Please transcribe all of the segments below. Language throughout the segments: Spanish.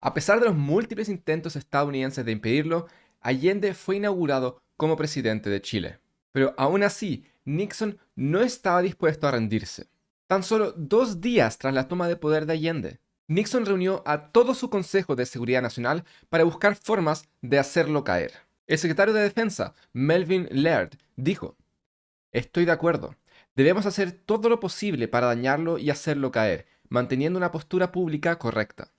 A pesar de los múltiples intentos estadounidenses de impedirlo, Allende fue inaugurado como presidente de Chile. Pero aún así, Nixon no estaba dispuesto a rendirse. Tan solo 2 días tras la toma de poder de Allende, Nixon reunió a todo su Consejo de Seguridad Nacional para buscar formas de hacerlo caer. El secretario de Defensa, Melvin Laird, dijo: "Estoy de acuerdo. Debemos hacer todo lo posible para dañarlo y hacerlo caer, manteniendo una postura pública correcta.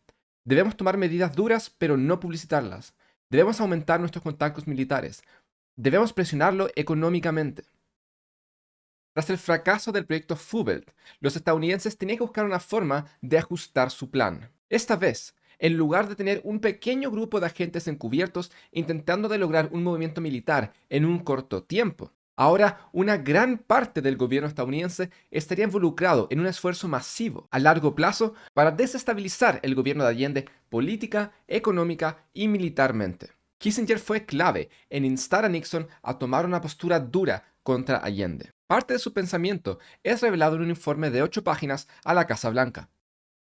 Debemos tomar medidas duras, pero no publicitarlas. Debemos aumentar nuestros contactos militares. Debemos presionarlo económicamente". Tras el fracaso del proyecto Fubelt, los estadounidenses tenían que buscar una forma de ajustar su plan. Esta vez, en lugar de tener un pequeño grupo de agentes encubiertos intentando de lograr un movimiento militar en un corto tiempo, ahora una gran parte del gobierno estadounidense estaría involucrado en un esfuerzo masivo a largo plazo para desestabilizar el gobierno de Allende política, económica y militarmente. Kissinger fue clave en instar a Nixon a tomar una postura dura contra Allende. Parte de su pensamiento es revelado en un informe de 8 páginas a la Casa Blanca.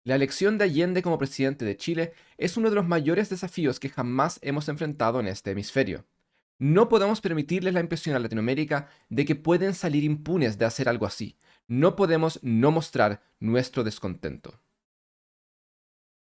La elección de Allende como presidente de Chile es uno de los mayores desafíos que jamás hemos enfrentado en este hemisferio. No podemos permitirles la impresión a Latinoamérica de que pueden salir impunes de hacer algo así. No podemos no mostrar nuestro descontento.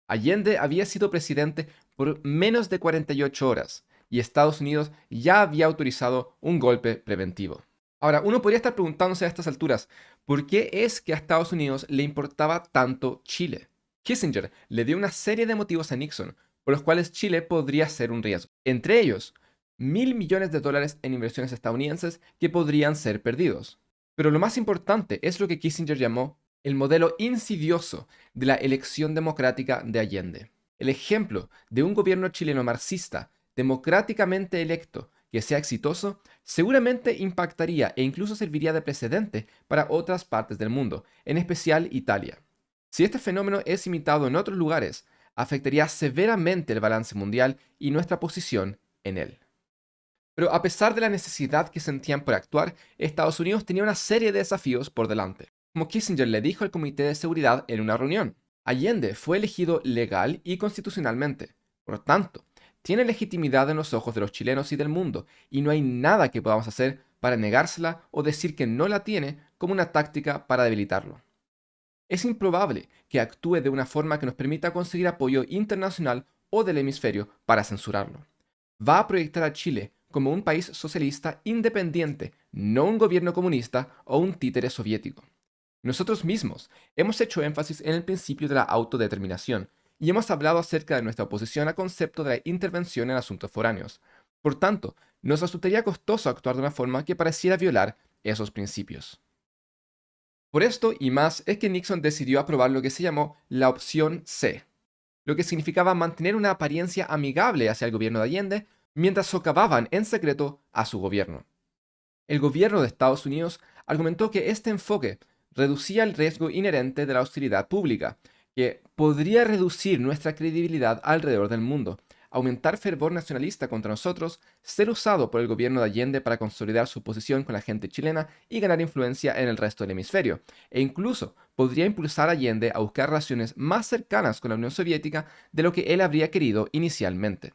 Allende había sido presidente por menos de 48 horas y Estados Unidos ya había autorizado un golpe preventivo. Ahora, uno podría estar preguntándose a estas alturas, ¿por qué es que a Estados Unidos le importaba tanto Chile? Kissinger le dio una serie de motivos a Nixon por los cuales Chile podría ser un riesgo. Entre ellos, $1.000 millones en inversiones estadounidenses que podrían ser perdidos. Pero lo más importante es lo que Kissinger llamó el modelo insidioso de la elección democrática de Allende. El ejemplo de un gobierno chileno marxista, democráticamente electo, que sea exitoso, seguramente impactaría e incluso serviría de precedente para otras partes del mundo, en especial Italia. Si este fenómeno es imitado en otros lugares, afectaría severamente el balance mundial y nuestra posición en él. Pero a pesar de la necesidad que sentían por actuar, Estados Unidos tenía una serie de desafíos por delante. Como Kissinger le dijo al Comité de Seguridad en una reunión, Allende fue elegido legal y constitucionalmente. Por tanto, tiene legitimidad en los ojos de los chilenos y del mundo, y no hay nada que podamos hacer para negársela o decir que no la tiene como una táctica para debilitarlo. Es improbable que actúe de una forma que nos permita conseguir apoyo internacional o del hemisferio para censurarlo. Va a proyectar a Chile como un país socialista independiente, no un gobierno comunista o un títere soviético. Nosotros mismos hemos hecho énfasis en el principio de la autodeterminación y hemos hablado acerca de nuestra oposición al concepto de la intervención en asuntos foráneos. Por tanto, nos resultaría costoso actuar de una forma que pareciera violar esos principios. Por esto y más es que Nixon decidió aprobar lo que se llamó la opción C, lo que significaba mantener una apariencia amigable hacia el gobierno de Allende mientras socavaban en secreto a su gobierno. El gobierno de Estados Unidos argumentó que este enfoque reducía el riesgo inherente de la hostilidad pública, que podría reducir nuestra credibilidad alrededor del mundo, aumentar fervor nacionalista contra nosotros, ser usado por el gobierno de Allende para consolidar su posición con la gente chilena y ganar influencia en el resto del hemisferio, e incluso podría impulsar a Allende a buscar relaciones más cercanas con la Unión Soviética de lo que él habría querido inicialmente.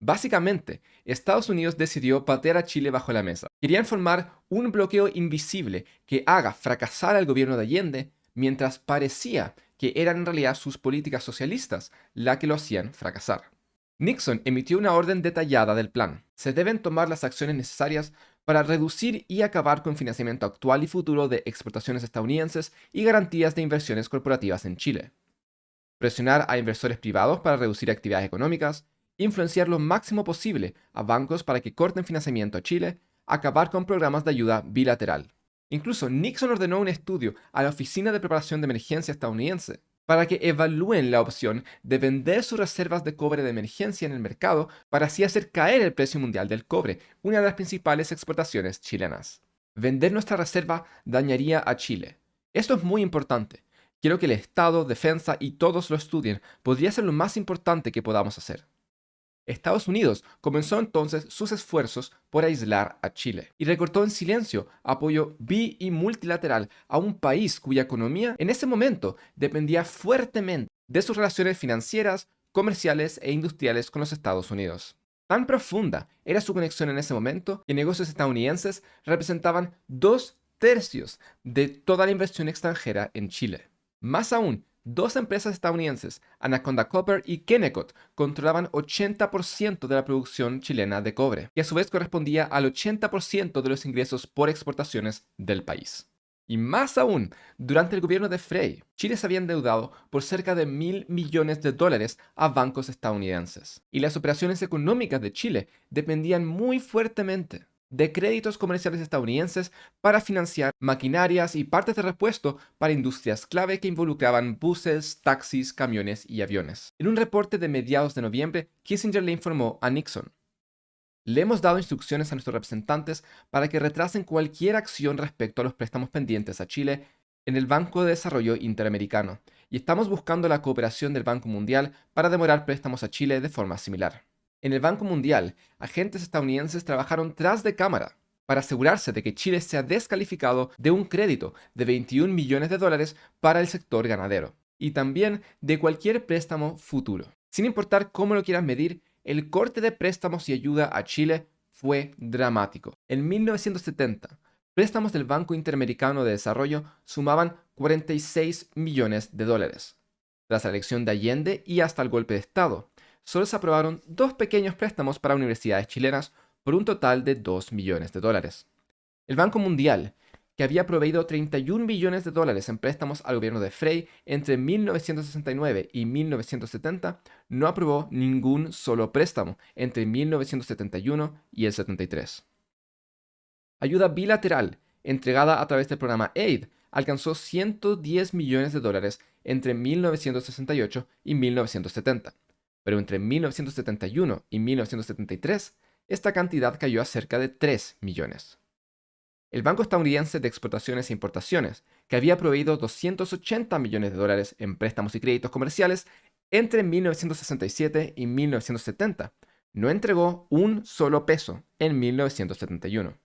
Básicamente, Estados Unidos decidió patear a Chile bajo la mesa. Querían formar un bloqueo invisible que haga fracasar al gobierno de Allende, mientras parecía que eran en realidad sus políticas socialistas las que lo hacían fracasar. Nixon emitió una orden detallada del plan. Se deben tomar las acciones necesarias para reducir y acabar con financiamiento actual y futuro de exportaciones estadounidenses y garantías de inversiones corporativas en Chile. Presionar a inversores privados para reducir actividades económicas, influenciar lo máximo posible a bancos para que corten financiamiento a Chile, acabar con programas de ayuda bilateral. Incluso Nixon ordenó un estudio a la Oficina de Preparación de Emergencia estadounidense para que evalúen la opción de vender sus reservas de cobre de emergencia en el mercado para así hacer caer el precio mundial del cobre, una de las principales exportaciones chilenas. Vender nuestra reserva dañaría a Chile. Esto es muy importante. Quiero que el Estado, Defensa y todos lo estudien. Podría ser lo más importante que podamos hacer. Estados Unidos comenzó entonces sus esfuerzos por aislar a Chile y recortó en silencio apoyo y multilateral a un país cuya economía en ese momento dependía fuertemente de sus relaciones financieras comerciales e industriales con los Estados Unidos. Tan profunda era su conexión en ese momento que negocios estadounidenses representaban 2/3 de toda la inversión extranjera en Chile. Más aún, dos empresas estadounidenses, Anaconda Copper y Kennecott, controlaban 80% de la producción chilena de cobre, que a su vez correspondía al 80% de los ingresos por exportaciones del país. Y más aún, durante el gobierno de Frey, Chile se había endeudado por cerca de $1.000 millones a bancos estadounidenses. Y las operaciones económicas de Chile dependían muy fuertemente de créditos comerciales estadounidenses para financiar maquinarias y partes de repuesto para industrias clave que involucraban buses, taxis, camiones y aviones. En un reporte de mediados de noviembre, Kissinger le informó a Nixon: le hemos dado instrucciones a nuestros representantes para que retrasen cualquier acción respecto a los préstamos pendientes a Chile en el Banco de Desarrollo Interamericano, y estamos buscando la cooperación del Banco Mundial para demorar préstamos a Chile de forma similar. En el Banco Mundial, agentes estadounidenses trabajaron tras de cámara para asegurarse de que Chile sea descalificado de un crédito de $21 millones para el sector ganadero, y también de cualquier préstamo futuro. Sin importar cómo lo quieras medir, el corte de préstamos y ayuda a Chile fue dramático. En 1970, préstamos del Banco Interamericano de Desarrollo sumaban $46 millones. Tras la elección de Allende y hasta el golpe de Estado, solo se aprobaron dos pequeños préstamos para universidades chilenas por un total de $2 millones. El Banco Mundial, que había proveído $31 millones en préstamos al gobierno de Frey entre 1969 y 1970, no aprobó ningún solo préstamo entre 1971 y el 73. Ayuda bilateral, entregada a través del programa AID, alcanzó $110 millones entre 1968 y 1970, pero entre 1971 y 1973, esta cantidad cayó a cerca de 3 millones. El Banco Estadounidense de Exportaciones e Importaciones, que había proveído $280 millones en préstamos y créditos comerciales entre 1967 y 1970, no entregó un solo peso en 1971.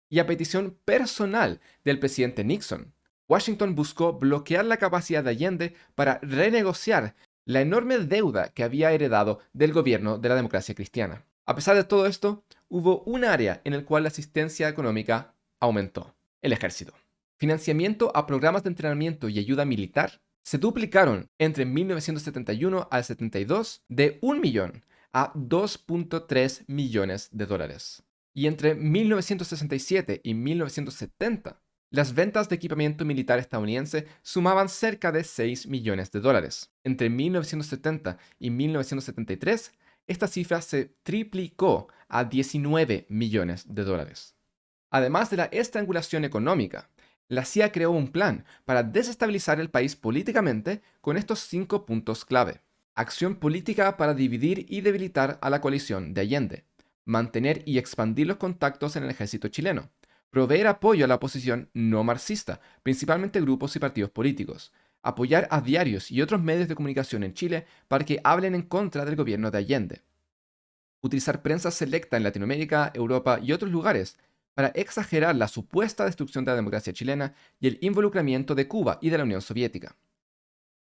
Y a petición personal del presidente Nixon, Washington buscó bloquear la capacidad de Allende para renegociar la enorme deuda que había heredado del gobierno de la democracia cristiana. A pesar de todo esto, hubo un área en el cual la asistencia económica aumentó: el ejército. Financiamiento a programas de entrenamiento y ayuda militar se duplicaron entre 1971 al 72 de 1 millón a $2.3 millones. Y entre 1967 y 1970, las ventas de equipamiento militar estadounidense sumaban cerca de $6 millones. Entre 1970 y 1973, esta cifra se triplicó a $19 millones. Además de la estrangulación económica, la CIA creó un plan para desestabilizar el país políticamente con estos 5 puntos clave: acción política para dividir y debilitar a la coalición de Allende, mantener y expandir los contactos en el ejército chileno, proveer apoyo a la oposición no marxista, principalmente grupos y partidos políticos, apoyar a diarios y otros medios de comunicación en Chile para que hablen en contra del gobierno de Allende, utilizar prensa selecta en Latinoamérica, Europa y otros lugares para exagerar la supuesta destrucción de la democracia chilena y el involucramiento de Cuba y de la Unión Soviética.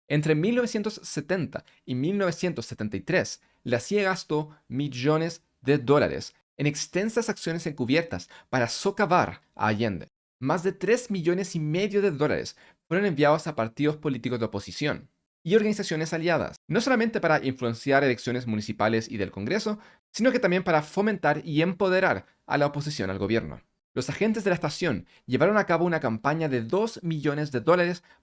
Entre 1970 y 1973, la CIA gastó millones de dólares en extensas acciones encubiertas para socavar a Allende. Más de $3,5 millones fueron enviados a partidos políticos de oposición y organizaciones aliadas, no solamente para influenciar elecciones municipales y del Congreso, sino que también para fomentar y empoderar a la oposición al gobierno. Los agentes de la estación llevaron a cabo una campaña de $2 millones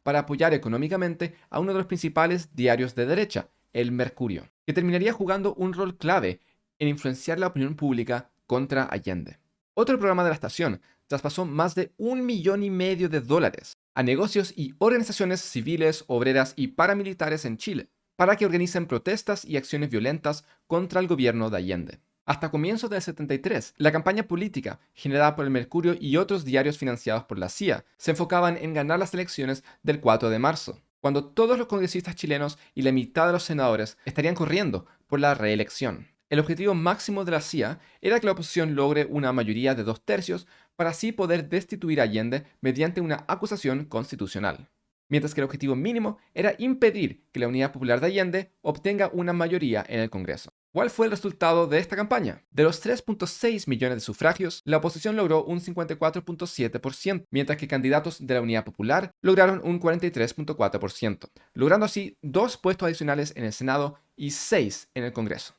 para apoyar económicamente a uno de los principales diarios de derecha, El Mercurio, que terminaría jugando un rol clave en influenciar la opinión pública contra Allende. Otro programa de la estación traspasó más de $1,5 millones a negocios y organizaciones civiles, obreras y paramilitares en Chile, para que organicen protestas y acciones violentas contra el gobierno de Allende. Hasta comienzos del 73, la campaña política generada por El Mercurio y otros diarios financiados por la CIA se enfocaban en ganar las elecciones del 4 de marzo, cuando todos los congresistas chilenos y la mitad de los senadores estarían corriendo por la reelección. El objetivo máximo de la CIA era que la oposición logre una mayoría de 2/3 para así poder destituir a Allende mediante una acusación constitucional. mientras que el objetivo mínimo era impedir que la Unidad Popular de Allende obtenga una mayoría en el Congreso. ¿Cuál fue el resultado de esta campaña? De los 3.6 millones de sufragios, la oposición logró un 54.7%, mientras que candidatos de la Unidad Popular lograron un 43.4%, logrando así 2 puestos adicionales en el Senado y 6 en el Congreso.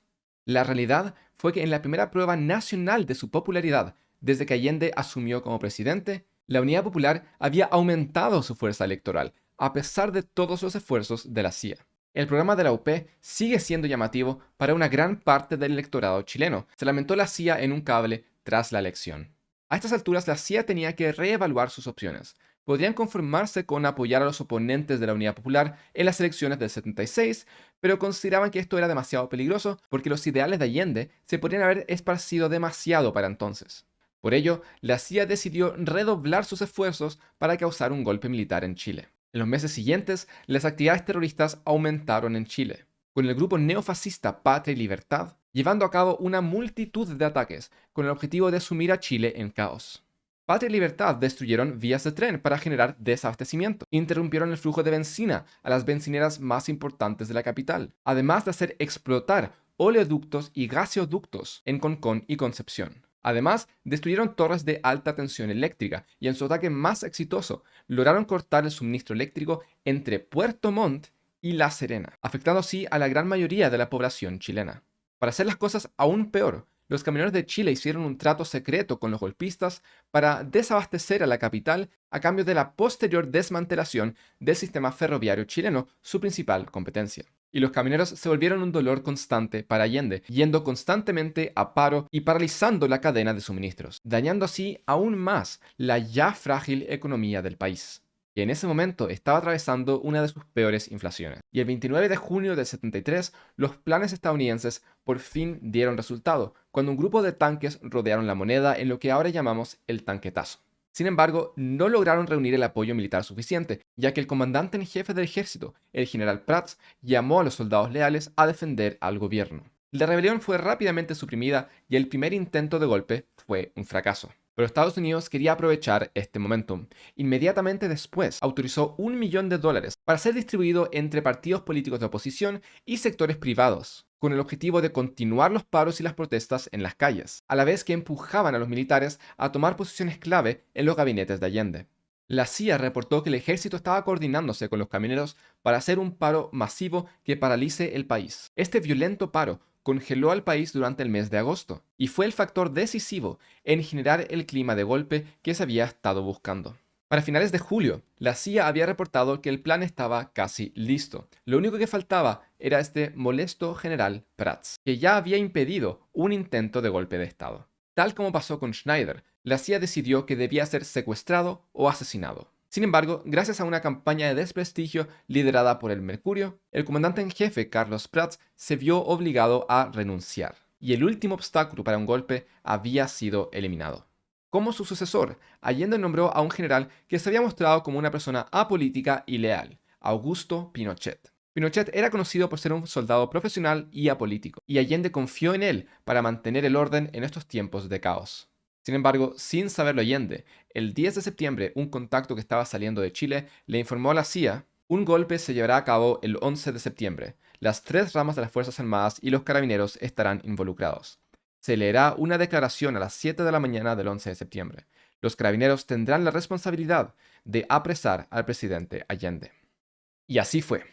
La realidad fue que en la primera prueba nacional de su popularidad, desde que Allende asumió como presidente, la Unidad Popular había aumentado su fuerza electoral, a pesar de todos los esfuerzos de la CIA. El programa de la UP sigue siendo llamativo para una gran parte del electorado chileno, se lamentó la CIA en un cable tras la elección. A estas alturas la CIA tenía que reevaluar sus opciones. Podrían conformarse con apoyar a los oponentes de la Unidad Popular en las elecciones del 76, pero consideraban que esto era demasiado peligroso porque los ideales de Allende se podrían haber esparcido demasiado para entonces. Por ello, la CIA decidió redoblar sus esfuerzos para causar un golpe militar en Chile. En los meses siguientes, las actividades terroristas aumentaron en Chile, con el grupo neofascista Patria y Libertad llevando a cabo una multitud de ataques con el objetivo de sumir a Chile en caos. Patria y Libertad destruyeron vías de tren para generar desabastecimiento, interrumpieron el flujo de benzina a las bencineras más importantes de la capital, además de hacer explotar oleoductos y gaseoductos en Concón y Concepción. Además, destruyeron torres de alta tensión eléctrica y en su ataque más exitoso, lograron cortar el suministro eléctrico entre Puerto Montt y La Serena, afectando así a la gran mayoría de la población chilena. Para hacer las cosas aún peor, los camioneros de Chile hicieron un trato secreto con los golpistas para desabastecer a la capital a cambio de la posterior desmantelación del sistema ferroviario chileno, su principal competencia. Y los camioneros se volvieron un dolor constante para Allende, yendo constantemente a paro y paralizando la cadena de suministros, dañando así aún más la ya frágil economía del país, que en ese momento estaba atravesando una de sus peores inflaciones. Y el 29 de junio del 73, los planes estadounidenses por fin dieron resultado, cuando un grupo de tanques rodearon la moneda en lo que ahora llamamos el tanquetazo. Sin embargo, no lograron reunir el apoyo militar suficiente, ya que el comandante en jefe del ejército, el general Prats, llamó a los soldados leales a defender al gobierno. La rebelión fue rápidamente suprimida y el primer intento de golpe fue un fracaso. Pero Estados Unidos quería aprovechar este momentum. Inmediatamente después, autorizó $1 millón para ser distribuido entre partidos políticos de oposición y sectores privados, con el objetivo de continuar los paros y las protestas en las calles, a la vez que empujaban a los militares a tomar posiciones clave en los gabinetes de Allende. La CIA reportó que el ejército estaba coordinándose con los camioneros para hacer un paro masivo que paralice el país. Este violento paro congeló al país durante el mes de agosto y fue el factor decisivo en generar el clima de golpe que se había estado buscando. Para finales de julio, la CIA había reportado que el plan estaba casi listo. Lo único que faltaba era este molesto general Prats, que ya había impedido un intento de golpe de Estado. Tal como pasó con Schneider, la CIA decidió que debía ser secuestrado o asesinado. Sin embargo, gracias a una campaña de desprestigio liderada por el Mercurio, el comandante en jefe Carlos Prats se vio obligado a renunciar, y el último obstáculo para un golpe había sido eliminado. Como su sucesor, Allende nombró a un general que se había mostrado como una persona apolítica y leal, Augusto Pinochet. Pinochet era conocido por ser un soldado profesional y apolítico, y Allende confió en él para mantener el orden en estos tiempos de caos. Sin embargo, sin saberlo Allende, el 10 de septiembre un contacto que estaba saliendo de Chile le informó a la CIA: un golpe se llevará a cabo el 11 de septiembre. Las 3 ramas de las Fuerzas Armadas y los carabineros estarán involucrados. Se leerá una declaración a las 7 de la mañana del 11 de septiembre. Los carabineros tendrán la responsabilidad de apresar al presidente Allende. Y así fue.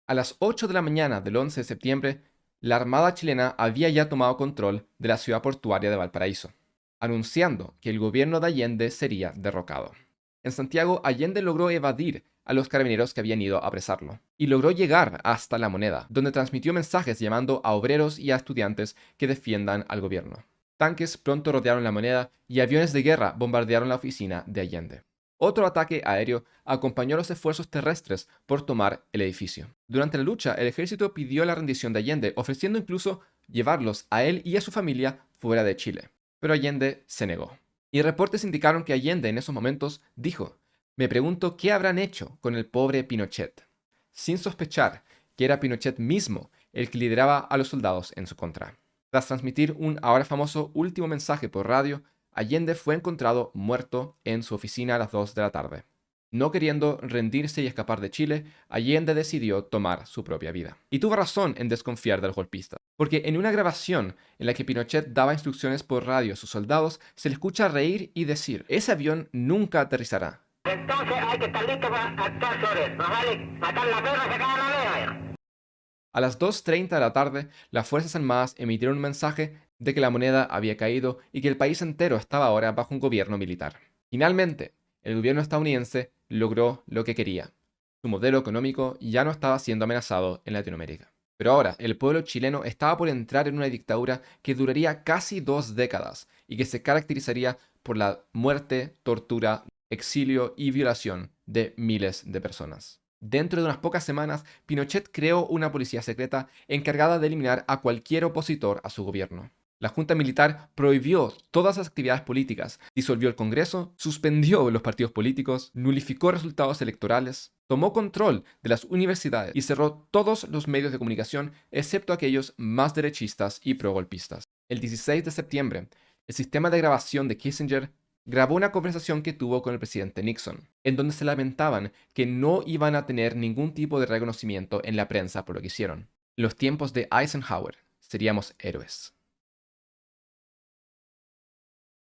A las 8 de la mañana del 11 de septiembre, la Armada chilena había ya tomado control de la ciudad portuaria de Valparaíso, anunciando que el gobierno de Allende sería derrocado. En Santiago, Allende logró evadir a los carabineros que habían ido a apresarlo, y logró llegar hasta La Moneda, donde transmitió mensajes llamando a obreros y a estudiantes que defiendan al gobierno. Tanques pronto rodearon La Moneda y aviones de guerra bombardearon la oficina de Allende. Otro ataque aéreo acompañó los esfuerzos terrestres por tomar el edificio. Durante la lucha, el ejército pidió la rendición de Allende, ofreciendo incluso llevarlos a él y a su familia fuera de Chile. Pero Allende se negó. Y reportes indicaron que Allende en esos momentos dijo: «Me pregunto qué habrán hecho con el pobre Pinochet», sin sospechar que era Pinochet mismo el que lideraba a los soldados en su contra. Tras transmitir un ahora famoso último mensaje por radio, Allende fue encontrado muerto en su oficina a las 2 de la tarde. No queriendo rendirse y escapar de Chile, Allende decidió tomar su propia vida. Y tuvo razón en desconfiar del golpista, porque en una grabación en la que Pinochet daba instrucciones por radio a sus soldados, se le escucha reír y decir: ese avión nunca aterrizará. Entonces hay que estar listo para actuar sobre él. Más vale matar la perra que caga la oveja. A las 2:30 de la tarde, las Fuerzas Armadas emitieron un mensaje de que la moneda había caído y que el país entero estaba ahora bajo un gobierno militar. Finalmente, el gobierno estadounidense logró lo que quería. Su modelo económico ya no estaba siendo amenazado en Latinoamérica. Pero ahora, el pueblo chileno estaba por entrar en una dictadura que duraría casi 2 décadas y que se caracterizaría por la muerte, tortura, exilio y violación de miles de personas. Dentro de unas pocas semanas, Pinochet creó una policía secreta encargada de eliminar a cualquier opositor a su gobierno. La Junta Militar prohibió todas las actividades políticas, disolvió el Congreso, suspendió los partidos políticos, nulificó resultados electorales, tomó control de las universidades y cerró todos los medios de comunicación excepto aquellos más derechistas y progolpistas. El 16 de septiembre, el sistema de grabación de Kissinger grabó una conversación que tuvo con el presidente Nixon, en donde se lamentaban que no iban a tener ningún tipo de reconocimiento en la prensa por lo que hicieron. En los tiempos de Eisenhower, seríamos héroes.